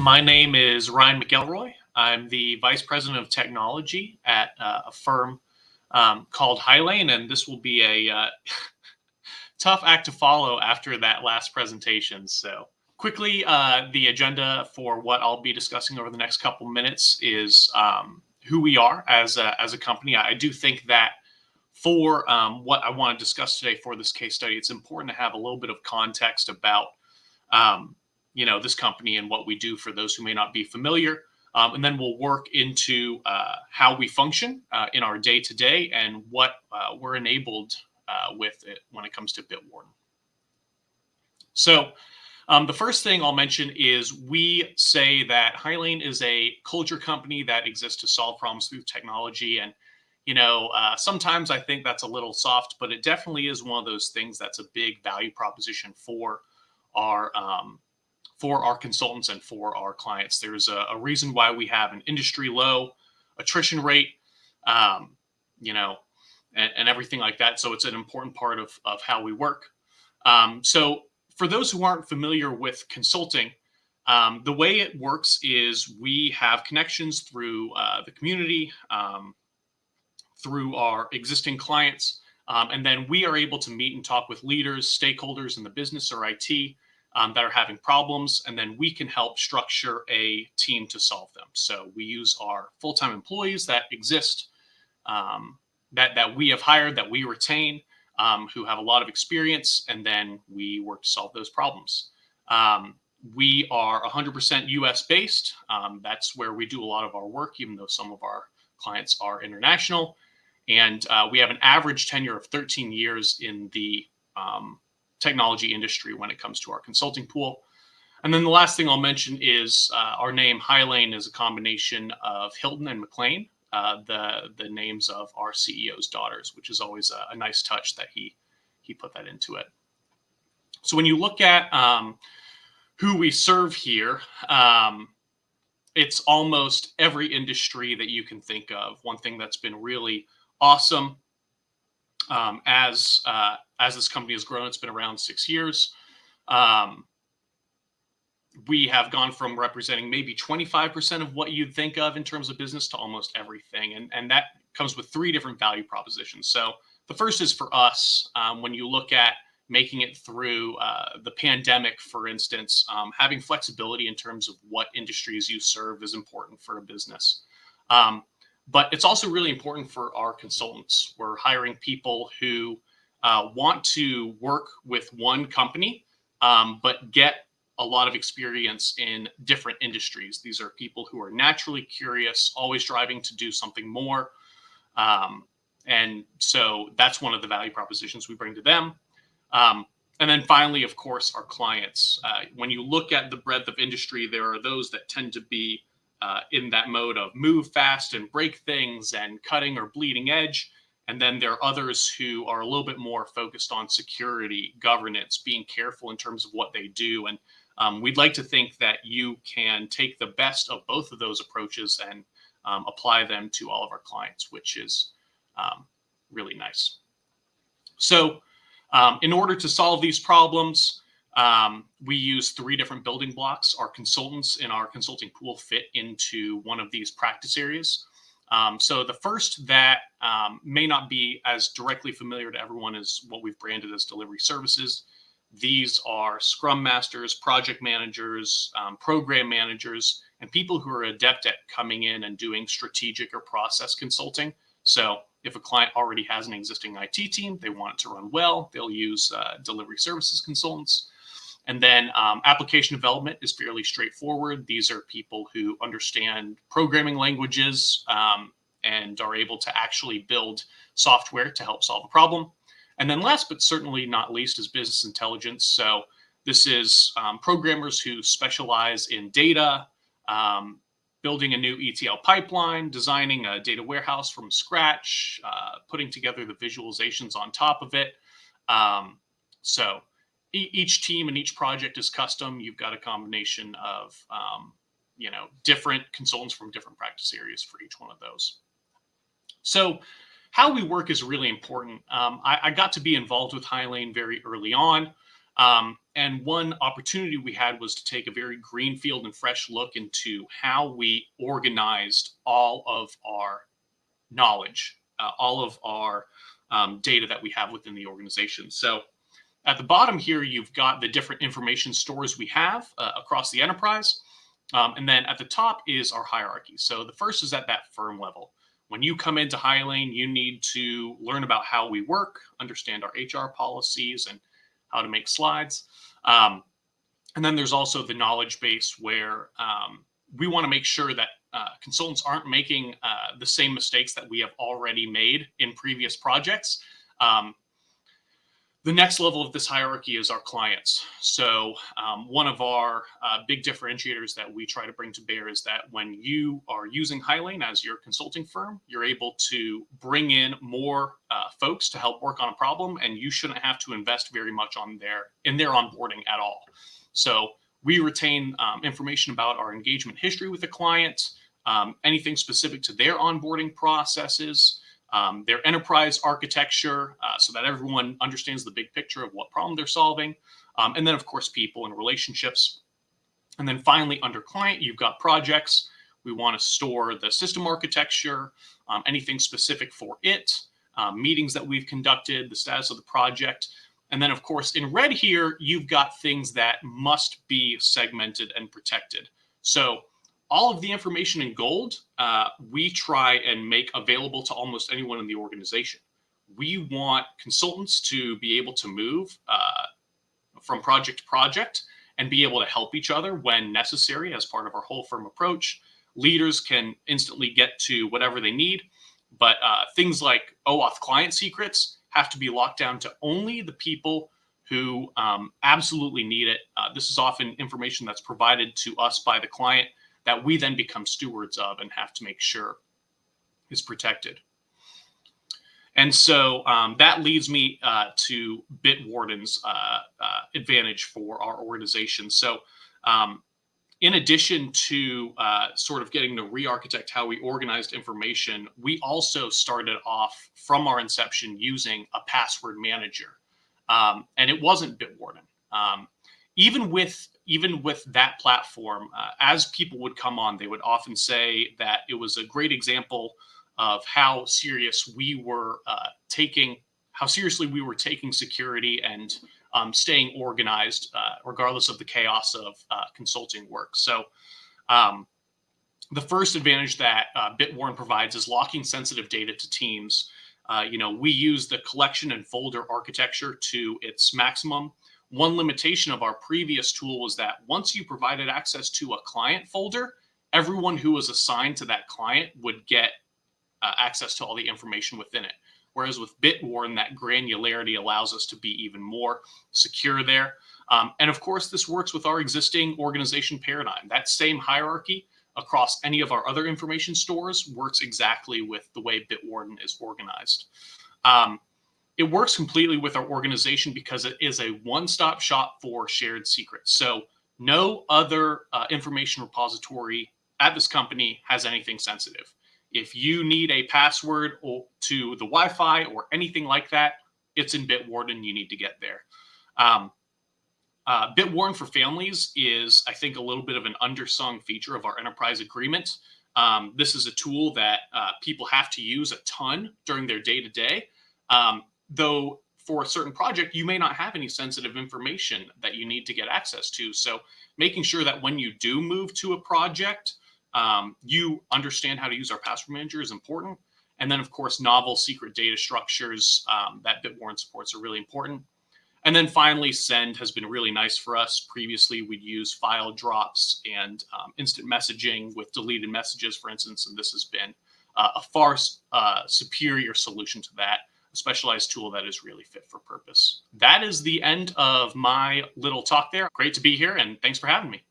My name is Ryan McElroy. I'm the Vice President of Technology at a firm called Highlane, and this will be a tough act to follow after that last presentation. So quickly, the agenda for what I'll be discussing over the next couple minutes is who we are as a company. I do think that for what I want to discuss today for this case study, it's important to have a little bit of context about this company and what we do for those who may not be familiar. And then we'll work into how we function in our day-to-day and what we're enabled with it when it comes to Bitwarden. So the first thing I'll mention is we say that Highlane is a culture company that exists to solve problems through technology. And sometimes I think that's a little soft, but it definitely is one of those things that's a big value proposition for our consultants and for our clients. There's a reason why we have an industry low attrition rate, and everything like that. So it's an important part of how we work. So for those who aren't familiar with consulting, the way it works is we have connections through the community, through our existing clients, and then we are able to meet and talk with leaders, stakeholders in the business or IT that are having problems, and then we can help structure a team to solve them. So we use our full-time employees that exist, that we have hired, that we retain, who have a lot of experience, and then we work to solve those problems. We are 100% US based. That's where we do a lot of our work, even though some of our clients are international. And we have an average tenure of 13 years in the technology industry when it comes to our consulting pool. And then the last thing I'll mention is our name Highlane is a combination of Hilton and McLean, the names of our CEO's daughters, which is always a nice touch that he put that into it. So when you look at who we serve here, it's almost every industry that you can think of. One thing that's been really awesome as this company has grown, it's been around 6 years. We have gone from representing maybe 25% of what you'd think of in terms of business to almost everything. And that comes with 3 different value propositions. So the first is for us, when you look at making it through the pandemic, for instance, having flexibility in terms of what industries you serve is important for a business. But it's also really important for our consultants. We're hiring people who want to work with one company, but get a lot of experience in different industries. These are people who are naturally curious, always driving to do something more. And so that's one of the value propositions we bring to them. And then finally, of course, our clients. When you look at the breadth of industry, there are those that tend to be in that mode of move fast and break things and cutting or bleeding edge. And then there are others who are a little bit more focused on security, governance, being careful in terms of what they do. And we'd like to think that you can take the best of both of those approaches and apply them to all of our clients, which is really nice. So in order to solve these problems, we use 3 different building blocks. Our consultants in our consulting pool fit into one of these practice areas. So the first that may not be as directly familiar to everyone is what we've branded as delivery services. These are scrum masters, project managers, program managers, and people who are adept at coming in and doing strategic or process consulting. So if a client already has an existing IT team, they want it to run well, they'll use delivery services consultants. And then application development is fairly straightforward. These are people who understand programming languages and are able to actually build software to help solve a problem. And then last but certainly not least is business intelligence. So this is programmers who specialize in data, building a new ETL pipeline, designing a data warehouse from scratch, putting together the visualizations on top of it. So each team and each project is custom. You've got a combination of, different consultants from different practice areas for each one of those. So how we work is really important. I got to be involved with Highlane very early on. And one opportunity we had was to take a very greenfield and fresh look into how we organized all of our knowledge, all of our data that we have within the organization. So at the bottom here, you've got the different information stores we have across the enterprise. And then at the top is our hierarchy. So the first is at that firm level. When you come into Highlane, you need to learn about how we work, understand our HR policies, and how to make slides. And then there's also the knowledge base where we want to make sure that consultants aren't making the same mistakes that we have already made in previous projects. The next level of this hierarchy is our clients. So one of our big differentiators that we try to bring to bear is that when you are using Highlane as your consulting firm, you're able to bring in more folks to help work on a problem, and you shouldn't have to invest very much in their onboarding at all. So we retain information about our engagement history with the client, anything specific to their onboarding processes, their enterprise architecture, so that everyone understands the big picture of what problem they're solving. And then, of course, people and relationships. And then finally, under client, you've got projects. We want to store the system architecture, anything specific for it, meetings that we've conducted, the status of the project. And then, of course, in red here, you've got things that must be segmented and protected. So all of the information in gold, we try and make available to almost anyone in the organization. We want consultants to be able to move from project to project and be able to help each other when necessary as part of our whole firm approach. Leaders can instantly get to whatever they need, but things like OAuth client secrets have to be locked down to only the people who absolutely need it. This is often information that's provided to us by the client that we then become stewards of and have to make sure is protected. And so that leads me to Bitwarden's advantage for our organization. So in addition to sort of getting to re-architect how we organized information, we also started off from our inception using a password manager. And it wasn't Bitwarden. Even with that platform, as people would come on, they would often say that it was a great example of how seriously we were taking security and staying organized, regardless of the chaos of consulting work. So the first advantage that Bitwarden provides is locking sensitive data to teams. We use the collection and folder architecture to its maximum. One limitation of our previous tool was that once you provided access to a client folder, everyone who was assigned to that client would get access to all the information within it. Whereas with Bitwarden, that granularity allows us to be even more secure there. And of course, this works with our existing organization paradigm. That same hierarchy across any of our other information stores works exactly with the way Bitwarden is organized. It works completely with our organization because it is a one-stop shop for shared secrets. So no other information repository at this company has anything sensitive. If you need a password to the Wi-Fi or anything like that, it's in Bitwarden. You need to get there. Bitwarden for Families is, I think, a little bit of an undersung feature of our enterprise agreement. This is a tool that people have to use a ton during their day-to-day. Though for a certain project, you may not have any sensitive information that you need to get access to. So making sure that when you do move to a project, you understand how to use our password manager is important. And then, of course, novel secret data structures that Bitwarden supports are really important. And then finally, send has been really nice for us. Previously, we'd use file drops and instant messaging with deleted messages, for instance, and this has been a far superior solution to that. A specialized tool that is really fit for purpose. That is the end of my little talk there. Great to be here, and thanks for having me.